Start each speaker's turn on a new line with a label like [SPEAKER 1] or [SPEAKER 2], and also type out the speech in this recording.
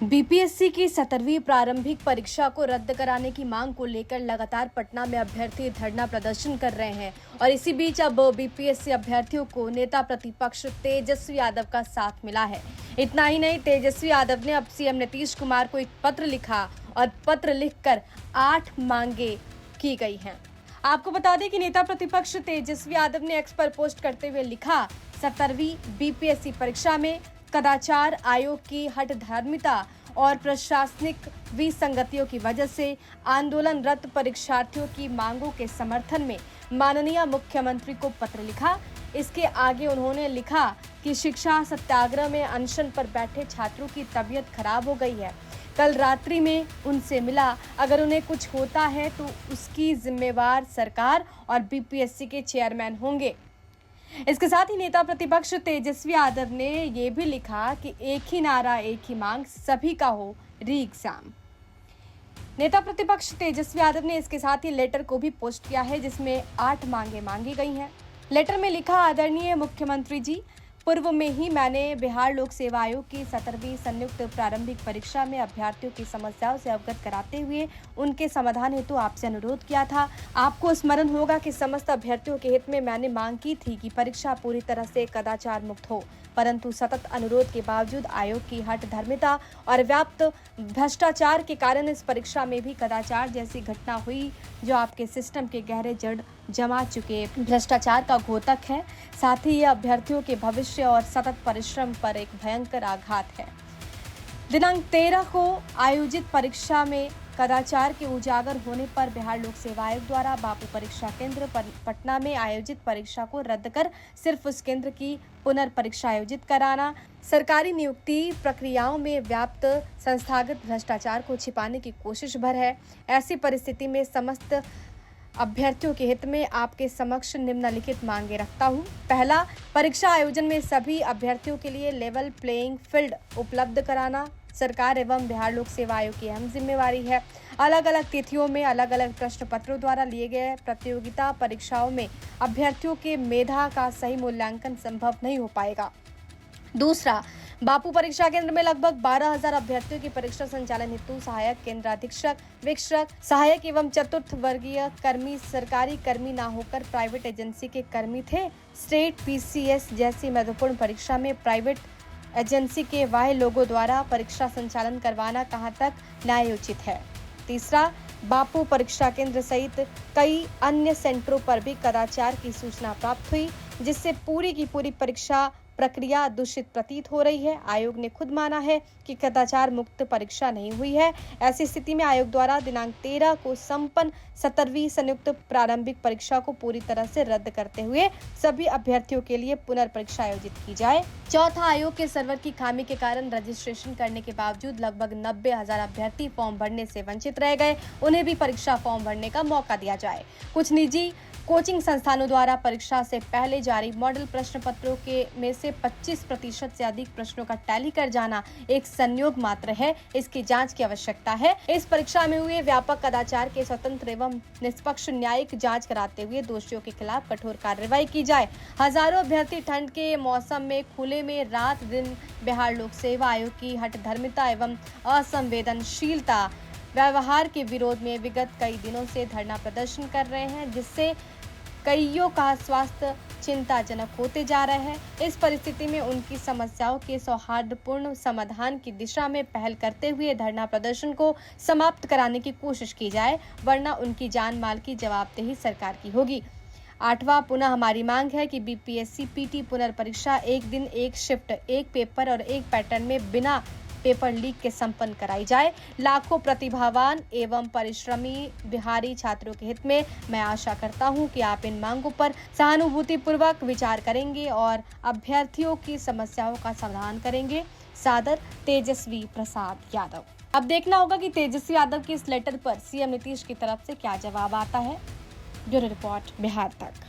[SPEAKER 1] BPSC की 17वीं प्रारंभिक परीक्षा को रद्द कराने की मांग को लेकर लगातार पटना में अभ्यर्थी धरना प्रदर्शन कर रहे हैं और इसी बीच अब बीपीएससी अभ्यर्थियों को नेता प्रतिपक्ष तेजस्वी यादव का साथ मिला है। इतना ही नहीं, तेजस्वी यादव ने अब सीएम नीतीश कुमार को एक पत्र लिखा और पत्र लिखकर 8 मांगे की गई हैं। आपको बता दें कि नेता प्रतिपक्ष तेजस्वी यादव ने एक्स पर पोस्ट करते हुए लिखा, 17वीं बीपीएससी परीक्षा में कदाचार, आयोग की हठधर्मिता और प्रशासनिक विसंगतियों की वजह से आंदोलनरत परीक्षार्थियों की मांगों के समर्थन में माननीय मुख्यमंत्री को पत्र लिखा। इसके आगे उन्होंने लिखा कि शिक्षा सत्याग्रह में अनशन पर बैठे छात्रों की तबीयत खराब हो गई है। कल रात्रि में उनसे मिला, अगर उन्हें कुछ होता है तो उसकी जिम्मेवार सरकार और बीपीएससी के चेयरमैन होंगे। इसके साथ ही नेता प्रतिपक्ष तेजस्वी यादव ने ये भी लिखा कि एक ही नारा, एक ही मांग, सभी का हो री एग्जाम। नेता प्रतिपक्ष तेजस्वी यादव ने इसके साथ ही लेटर को भी पोस्ट किया है जिसमें 8 मांगे मांगी गई हैं। लेटर में लिखा, आदरणीय मुख्यमंत्री जी, पूर्व में ही मैंने बिहार लोक सेवा आयोग की 17वीं संयुक्त प्रारंभिक परीक्षा में अभ्यर्थियों की समस्याओं से अवगत कराते हुए उनके समाधान हेतु आपसे अनुरोध किया था। आपको स्मरण होगा कि समस्त अभ्यर्थियों के हित में मैंने मांग की थी कि परीक्षा पूरी तरह से कदाचार मुक्त हो, परंतु सतत अनुरोध के बावजूद आयोग की हठधर्मिता और व्याप्त भ्रष्टाचार के कारण इस परीक्षा में भी कदाचार जैसी घटना हुई जो आपके सिस्टम के गहरे जड़ जमा चुके भ्रष्टाचार का घोतक है। साथ ही यह अभ्यर्थियों के भविष्य और सतत परिश्रम पर एक भयंकर आघात है। दिनांक 13 को आयोजित परीक्षा में कदाचार के उजागर होने पर बिहार लोक सेवा आयोग द्वारा बापू परीक्षा केंद्र पटना में आयोजित परीक्षा को रद्द कर सिर्फ उस केंद्र की पुनर्परीक्षा आयोजित कराना, सरकारी नियुक्ति प्रक्रियाओं में व्याप्त संस्थागत भ्रष्टाचार को छिपाने की कोशिश भर है। ऐसी परिस्थिति में समस्त अभ्यर्थियों के हित में आपके समक्ष निम्नलिखित मांगे रखता हूँ। पहला, परीक्षा आयोजन में सभी अभ्यर्थियों के लिए लेवल प्लेइंग फील्ड उपलब्ध कराना सरकार एवं बिहार लोक सेवा आयोग की अहम जिम्मेवारी है। अलग अलग तिथियों में अलग अलग प्रश्न पत्रों द्वारा लिए गए प्रतियोगिता परीक्षाओं में अभ्यर्थियों के मेधा का सही मूल्यांकन संभव नहीं हो पाएगा। दूसरा, बापू परीक्षा केंद्र में लगभग 12,000 अभ्यर्थियों की परीक्षा संचालन हेतु सहायक केंद्राधीक्षक, वीक्षक, सहायक एवं चतुर्थ वर्गीय कर्मी सरकारी कर्मी न होकर प्राइवेट एजेंसी के कर्मी थे। स्टेट पीसीएस जैसी महत्वपूर्ण परीक्षा में प्राइवेट एजेंसी के वाह्य लोगों द्वारा परीक्षा संचालन करवाना कहां तक न्यायोचित है। तीसरा, बापू परीक्षा केंद्र सहित कई अन्य सेंटरों पर भी कदाचार की सूचना प्राप्त हुई जिससे पूरी की पूरी परीक्षा प्रक्रिया दूषित प्रतीत हो रही है। आयोग ने खुद माना है कि कदाचार मुक्त परीक्षा नहीं हुई है। ऐसी स्थिति में आयोग द्वारा दिनांक 13 को संपन्न 17वीं संयुक्त प्रारंभिक परीक्षा को पूरी तरह से रद्द करते हुए सभी अभ्यर्थियों के लिए पुनर्परीक्षा आयोजित की जाए। चौथा, आयोग के सर्वर की खामी के कारण रजिस्ट्रेशन करने के बावजूद लगभग 90,000 अभ्यर्थी फॉर्म भरने से वंचित रह गए, उन्हें भी परीक्षा फॉर्म भरने का मौका दिया जाए। कुछ निजी कोचिंग संस्थानों द्वारा परीक्षा से पहले जारी मॉडल प्रश्न पत्रों के में से 25% से अधिक प्रश्नों का टैली कर जाना एक संयोग मात्र है, इसकी जांच की आवश्यकता है। इस परीक्षा में हुए व्यापक कदाचार के स्वतंत्र एवं निष्पक्ष न्यायिक जांच कराते हुए दोषियों के खिलाफ कठोर कार्रवाई की जाए। हजारों अभ्यर्थी ठंड के मौसम में खुले में रात दिन बिहार लोक सेवा आयोग की हठधर्मिता एवं असंवेदनशीलता व्यवहार के विरोध में विगत कई दिनों से धरना प्रदर्शन कर रहे हैं जिससे कईयों का स्वास्थ्य चिंताजनक होते जा रहा है। इस परिस्थिति में उनकी समस्याओं के सौहार्दपूर्ण समाधान की दिशा में पहल करते हुए धरना प्रदर्शन को समाप्त कराने की कोशिश की जाए, वरना उनकी जान माल की जवाबदेही सरकार की होगी। 8वां, पुनः हमारी मांग है कि बीपीएससी पीटी पुनर्परीक्षा एक दिन, एक शिफ्ट, एक पेपर और एक पैटर्न में बिना पेपर लीक के संपन्न कराई जाए। लाखों प्रतिभावान एवं परिश्रमी बिहारी छात्रों के हित में मैं आशा करता हूं कि आप इन मांगों पर सहानुभूतिपूर्वक विचार करेंगे और अभ्यर्थियों की समस्याओं का समाधान करेंगे। सादर, तेजस्वी प्रसाद यादव। अब देखना होगा कि तेजस्वी यादव के इस लेटर पर सीएम नीतीश की तरफ से क्या जवाब आता है। ब्यूरो रिपोर्ट, बिहार तक।